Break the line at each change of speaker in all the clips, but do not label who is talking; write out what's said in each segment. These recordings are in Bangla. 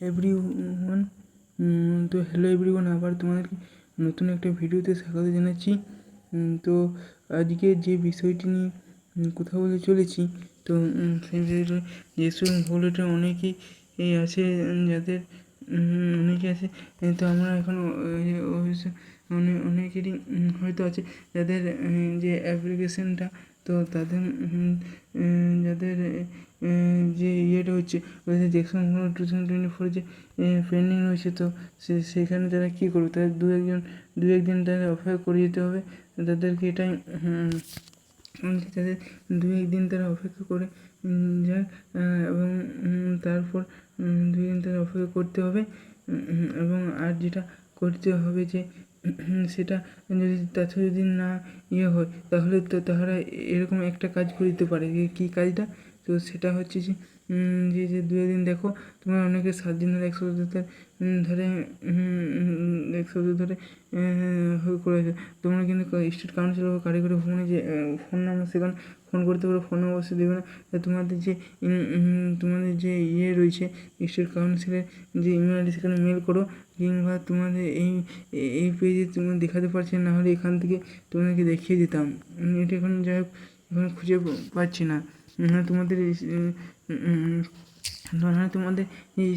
এভরিওয়ান। তো হ্যালো এভরিওয়ান, আবার তোমাদেরকে নতুন একটা ভিডিওতে স্বাগত জানাচ্ছি। তো আজকে যে বিষয়টি নিয়ে কথা বলতে চলেছি, তো সেই বিষয়টা যেসব ভুলটা অনেকেই আছে, যাদের অনেকে আছে, তো আমরা এখন অনেকেরই হয়তো আছে যাদের যে অ্যাপ্লিকেশানটা, তো তাদের যাদের যে ইয়েটা হচ্ছে দেখুন 2024 যে পেন্ডিং রয়েছে, তো সেখানে তারা কী করবে, তাদের দু একদিন তাদের অপেক্ষা করে যেতে হবে তাদেরকে। এটাই তাদের দু একদিন তারা অপেক্ষা করে যায়, এবং তারপর 2 দিন তারা অপেক্ষা করতে হবে। এবং আর যেটা করতে হবে যে সেটা যদি তাছাড়া যদি না ইয়ে হয়, তাহলে তো তারা এরকম একটা কাজ করে দিতে পারে। কী কাজটা? তো সেটা হচ্ছে যে 2 দিন দেখো, তোমার অনেকে 7 দিন ধরে 1 সপ্তাহ ধরে 1 সপ্তাহ ধরে করেছে। তোমরা কিন্তু স্টেট কাউন্সিল বা কারিগরি ভবনে যে ফোন নাম্বার, সেখানে ফোন করতে পারো। ফোন অবশ্যই দেবে না। তোমাদের যে ইয়ে রয়েছে স্টেট কাউন্সিলের যে ইমেল আইডি, সেখানে মেল করো, কিংবা তোমাদের এই পেজে তুমি দেখাতে পারছি না হলে এখান থেকে তোমাদেরকে দেখিয়ে দিতাম। এটা এখন যাই হোক এখন খুঁজে পাচ্ছি না। তোমাদের তোমাদের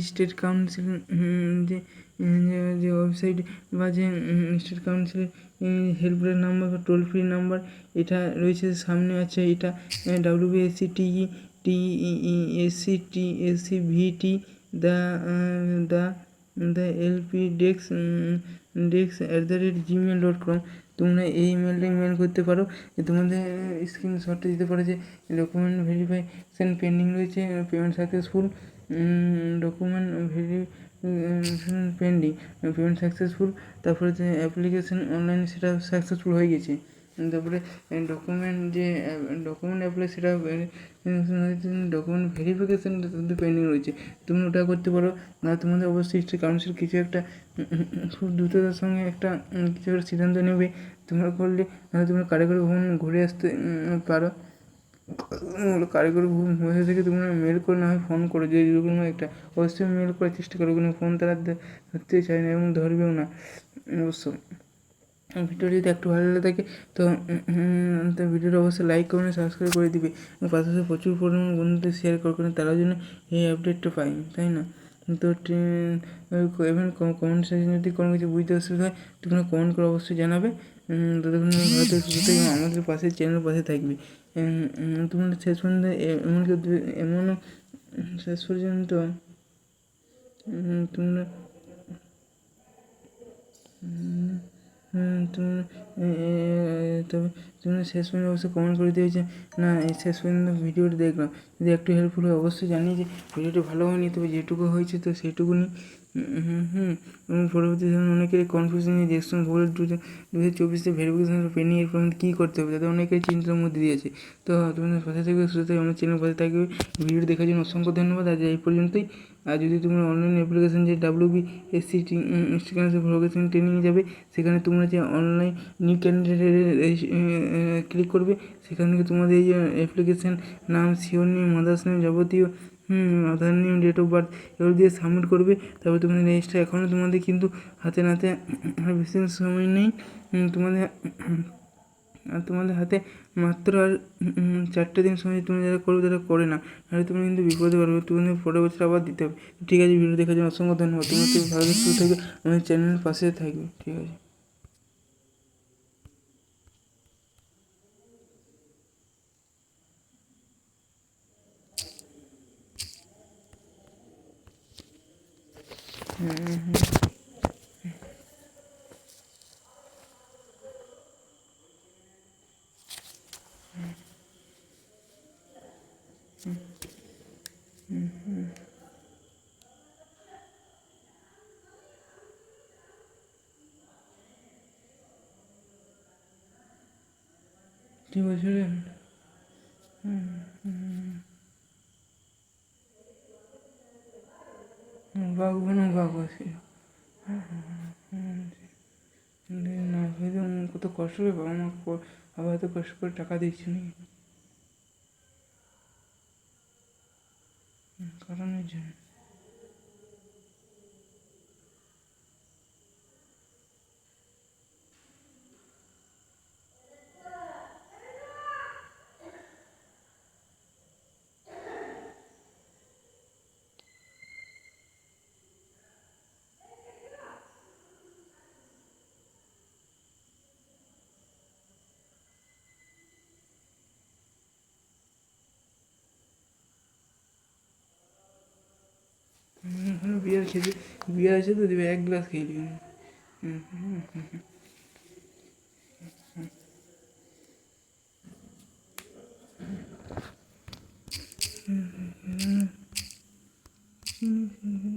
স্টেট কাউন্সিল যে যে ওয়েবসাইট বা যে স্টেট কাউন্সিলের হেল্পলাইন নাম্বার বা টোল ফ্রি নাম্বার এটা রয়েছে, সামনে আছে। এটা WBSCTESCVT দ্য এলপি dex@gmail.com। তোমরা এই ইমেলটা ইমেল করতে পারো। তোমাদের স্ক্রিনশটটা দিতে পারো যে ডকুমেন্ট ভেরিফিকেশন পেন্ডিং রয়েছে, payment successful, document pending, payment successful. তারপরে যে অ্যাপ্লিকেশন অনলাইন সেটা সাকসেসফুল হয়ে গেছে। তারপরে ডকুমেন্ট অ্যাপ্লাই সেটা ডকুমেন্ট ভেরিফিকেশন কিন্তু পেন্ডিং রয়েছে, তুমি ওটা করতে পারো। না তোমাদের অবশ্যই স্টেট কাউন্সিল কিছু একটা খুব দ্রুততার সঙ্গে একটা কিছু একটা সিদ্ধান্ত নেবে। তোমরা করলে নাহলে তোমরা কারিগরি ভবন ঘুরে আসতে পারো। কারিগরি ভবন থেকে তোমরা মেল করে না হয় ফোন করো, যে কোনো একটা অবশ্যই মেল করার চেষ্টা করো, কোনো ফোন তারা ধরতে চায় না এবং ধরবেও না অবশ্য। ভিডিও যদি একটু ভালো লাগে থাকে তো ভিডিওটা অবশ্যই লাইক করবেন, সাবস্ক্রাইব করে দিবে এবং পাশাপাশি প্রচুর পরিমাণ বন্ধুদের শেয়ার করবেন, তারা জন্য এই আপডেটটা পাই, তাই না? তো এবং কমেন্ট সেকশনে যদি কোনো কিছু বুঝতে অসুবিধা হয় তোমরা কমেন্ট করে অবশ্যই জানাবে। ততক্ষণ ভালো সুস্থ এবং আমাদের পাশে চ্যানেলের পাশে থাকবে। তোমরা শেষ পর্যন্ত এমনও শেষ পর্যন্ত তোমরা তবে তোমরা শেষ পর্যন্ত অবশ্যই কমেন্ট করে দিয়েছে না এই শেষ পর্যন্ত ভিডিওটি দেখলাম, যদি একটু হেল্পফুল হয় অবশ্যই জানিয়ে যে ভিডিওটি ভালো হয়নি, তবে যেটুকু হয়েছে তো সেইটুকুনি। এবং পরবর্তী সময় অনেকের কনফিউশন নিয়ে দেখছেন ভুল 2024 ভেরিফিকেশন পেন্ডিং, এরপর কী করতে হবে, তাদের অনেকেই চিন্তার মধ্যে দিয়েছে। তো তোমাদের পাশে থাকবে, সুস্থ থাকবে, আমার চ্যানেল পাশে থাকবে। ভিডিওটি দেখার জন্য অসংখ্য ধন্যবাদ। আজ এই পর্যন্তই। আর যদি তোমরা অনলাইন অ্যাপ্লিকেশন যে WBSCT ভোকেশনাল ট্রেনিংয়ে যাবে, সেখানে তোমরা যে অনলাইন নিউ ক্যান্ডিডেট ক্লিক করবে, সেখান থেকে তোমাদের এই যে অ্যাপ্লিকেশান নাম, শিওর নেম, মাদার্স নেম, যাবতীয় আধার নেম, ডেট অফ বার্থ এগুলো দিয়ে সাবমিট করবে। তারপর তোমাদের রেজিস্টার এখনও তোমাদের কিন্তু হাতে নাতে বেশি সময় নেই। তোমাদের হাতে মাত্র আর 4টে দিন সময়, তুমি যারা করবে তারা করে না, নাহলে তুমি কিন্তু বিপদে পারবে, তুমি পরের বছর আবার দিতে হবে। ঠিক আছে, ভিডিও দেখার জন্য অসংখ্য ধন্যবাদ। তোমার থেকে ভালো সুস্থ থাকবে, আমাদের চ্যানেলের পাশে থাকবে। ঠিক আছে। ঠিক আছে। বাঘ আছে না, কত কষ্ট করে বাবা মা আবার এত কষ্ট করে টাকা দিচ্ছি নাকি কারণের জন্য। বিয়ার খেতে বিয়ার আছে তো দেবে, 1 গ্লাস খেয়ে নিবি। হুম